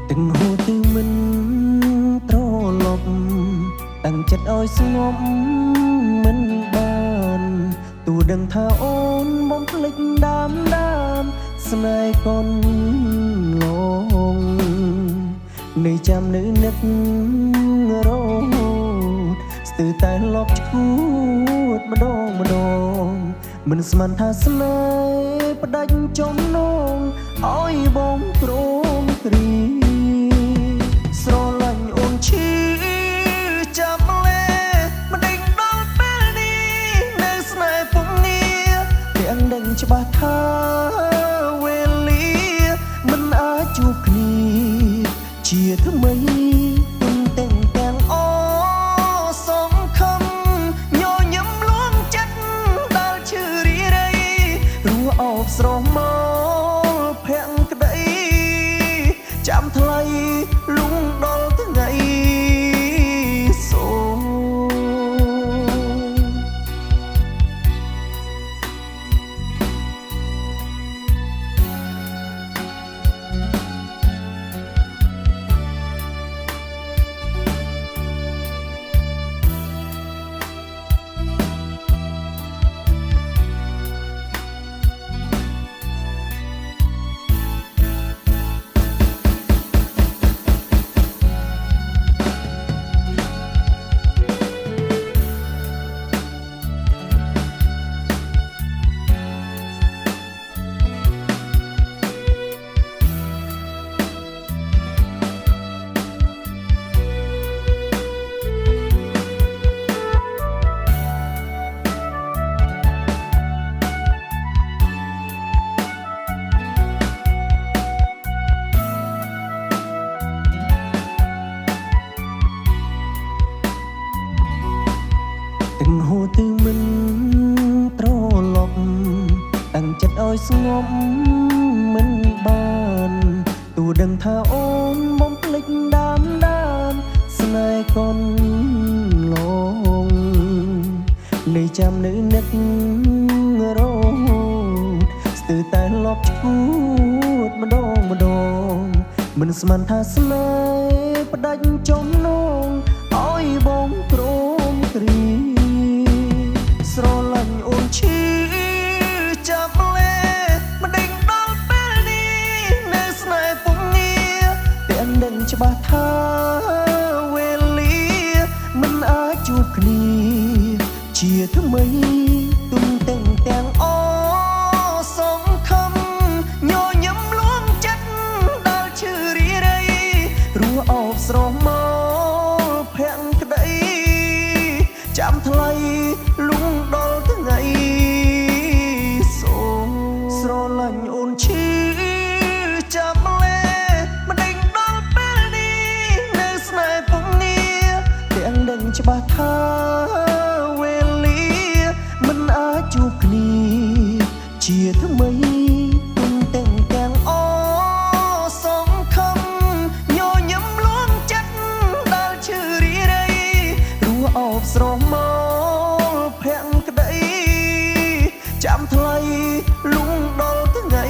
ទាំងហូរទៅមិនត្រឡប់តាំងចិត្តឲ្យស្ងប់មិនបានទូដឹងថាអូនបំភ្លេចដើមស្នេហ៍កូនលងនៅចាំនៅនឹករហូតស្ទើរតែលប់ឈួតម្ដងមិនស្មានថាស្នេហ៍ផ្ដាច់ចំណងឲ្យបងព្រមគ្រីស្រឡាញ់អូនឈឺចាំលេមិនដេញដល់ពេលនេះនៅស្នេហ៍ពុំងារទាំងដឹងច្បាស់ថាវេលាមិនអាចជួបគ្នាជាថ្មីទុំទាំងអសងខំញញឹមលួងចិត្តដល់ឈឺរីរៃរស់អោបស្រស់មកភក្តីចាំថ្លៃលុងដល់ថ្ងៃសូទាំងហូរទៅមិនត្រឡប់តាំងចិត្តឲ្យស្ងប់មិនបានទូដឹងថាអូនបំភ្លេចដើមស្នេហ៍កូនលងនៅចាំនៅនឹករហូតស្ទើរតែលប់ឈួតម្ដងមិនស្មានថាស្នេហ៍ផ្ដាច់ចំណងឲ្យបងព្រមគ្រីស្រឡាញ់អូនឈឺចាំលេមិនដេញដល់ពេលនេះនៅស្នេហ៍ពុំងារទាំងដឹងច្បាស់ថាវេលាមិនអាចជួបគ្នាជាថ្មីទុំទាំងអសងខំញញឹមលួងចិត្តដល់ឈឺរីរៃរស់អោបស្រស់មកភក្តីចាំថ្លៃលុងដល់ថ្ងៃសូស្រឡាញ់អូនឈឺចាំលេមិនដេញដល់ពេលនេះនៅស្នេហ៍ពុំងារទាំងដឹងច្បាស់ថាវេលាមិនអាចជួបគ្នាជាថ្មីទុំទាំងអសងខំញញឹមលួងចិត្តដល់ឈឺរីរៃរស់អោបស្រស់មកភក្តីចាំថ្លៃលុងដល់ថ្ងៃ